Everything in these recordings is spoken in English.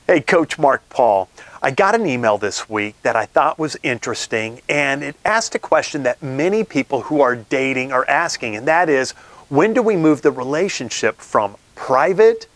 Hey, Coach Mark Paul. I got an email this week that I thought was interesting, and it asked a question that many people who are dating are asking, and that is, when do we move the relationship from private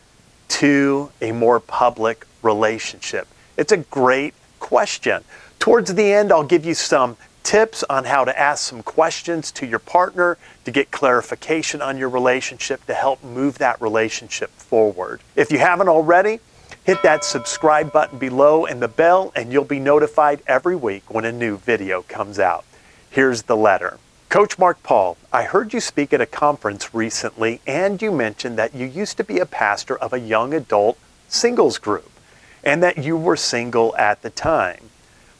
to a more public relationship? It's a great question. Towards the end, I'll give you some tips on how to ask some questions to your partner to get clarification on your relationship to help move that relationship forward. If you haven't already, hit that subscribe button below and the bell, and you'll be notified every week when a new video comes out. Here's the letter. Coach Mark Paul, I heard you speak at a conference recently, and you mentioned that you used to be a pastor of a young adult singles group, and that you were single at the time.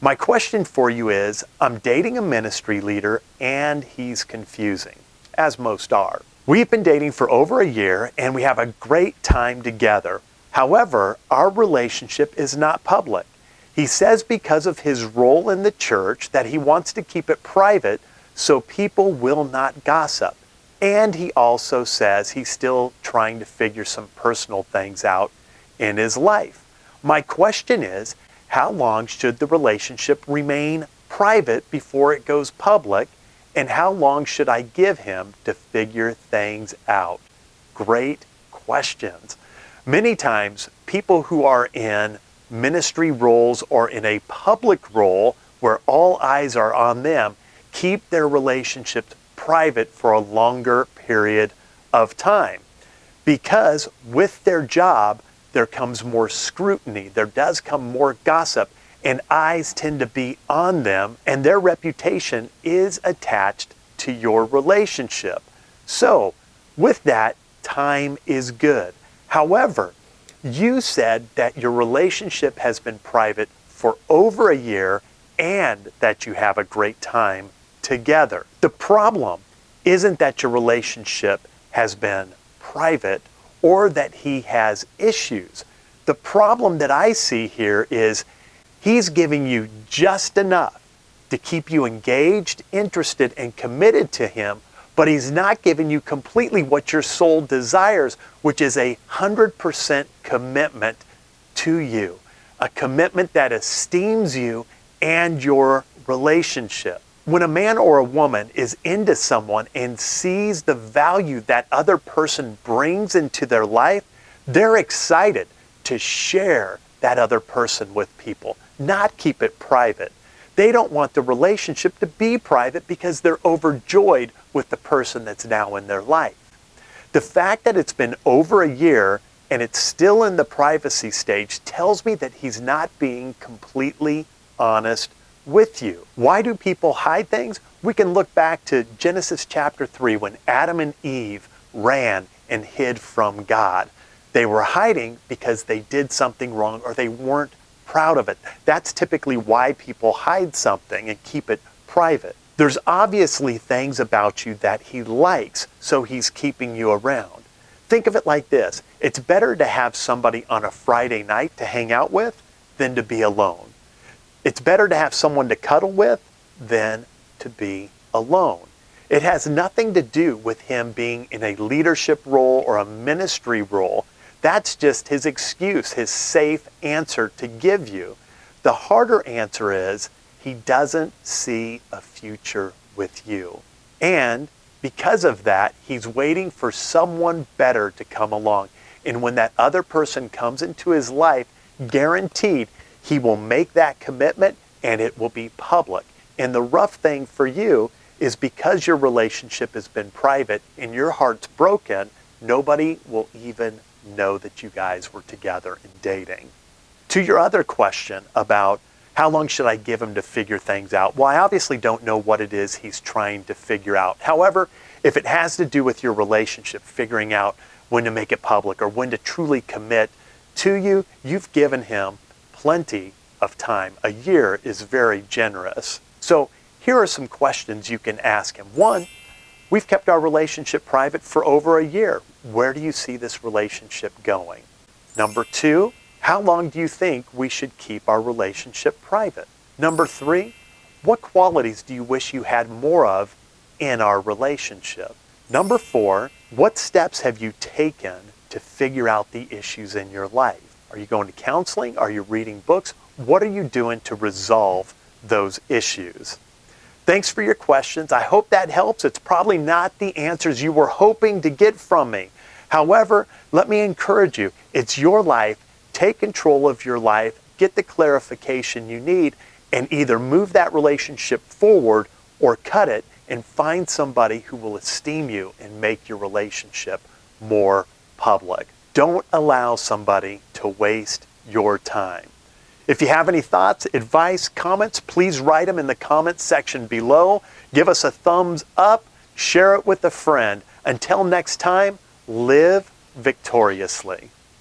My question for you is, I'm dating a ministry leader, and he's confusing, as most are. We've been dating for over a year, and we have a great time together. However, our relationship is not public. He says because of his role in the church that he wants to keep it private so people will not gossip. And he also says he's still trying to figure some personal things out in his life. My question is, how long should the relationship remain private before it goes public? And how long should I give him to figure things out? Great questions. Many times, people who are in ministry roles or in a public role where all eyes are on them keep their relationships private for a longer period of time. Because with their job, there comes more scrutiny, there does come more gossip, and eyes tend to be on them, and their reputation is attached to your relationship. So, with that, time is good. However, you said that your relationship has been private for over a year and that you have a great time together. The problem isn't that your relationship has been private or that he has issues. The problem that I see here is he's giving you just enough to keep you engaged, interested, and committed to him, but he's not giving you completely what your soul desires, which is 100% commitment to you. A commitment that esteems you and your relationship. When a man or a woman is into someone and sees the value that other person brings into their life, they're excited to share that other person with people, not keep it private. They don't want the relationship to be private because they're overjoyed with the person that's now in their life. The fact that it's been over a year and it's still in the privacy stage tells me that he's not being completely honest with you. Why do people hide things? We can look back to Genesis chapter 3 when Adam and Eve ran and hid from God. They were hiding because they did something wrong or they weren't proud of it. That's typically why people hide something and keep it private. There's obviously things about you that he likes, so he's keeping you around. Think of it like this. It's better to have somebody on a Friday night to hang out with than to be alone. It's better to have someone to cuddle with than to be alone. It has nothing to do with him being in a leadership role or a ministry role. That's just his excuse, his safe answer to give you. The harder answer is he doesn't see a future with you. And because of that, he's waiting for someone better to come along. And when that other person comes into his life, guaranteed he will make that commitment and it will be public. And the rough thing for you is because your relationship has been private and your heart's broken, nobody will even know that you guys were together and dating. To your other question about how long should I give him to figure things out? Well, I obviously don't know what it is he's trying to figure out. However, if it has to do with your relationship, figuring out when to make it public or when to truly commit to you, you've given him plenty of time. A year is very generous. So here are some questions you can ask him. One, we've kept our relationship private for over a year. Where do you see this relationship going? Number two, how long do you think we should keep our relationship private? Number three, what qualities do you wish you had more of in our relationship? Number four, what steps have you taken to figure out the issues in your life? Are you going to counseling? Are you reading books? What are you doing to resolve those issues? Thanks for your questions. I hope that helps. It's probably not the answers you were hoping to get from me. However, let me encourage you. It's your life. Take control of your life. Get the clarification you need and either move that relationship forward or cut it and find somebody who will esteem you and make your relationship more public. Don't allow somebody to waste your time. If you have any thoughts, advice, comments, please write them in the comments section below. Give us a thumbs up, share it with a friend. Until next time, live victoriously.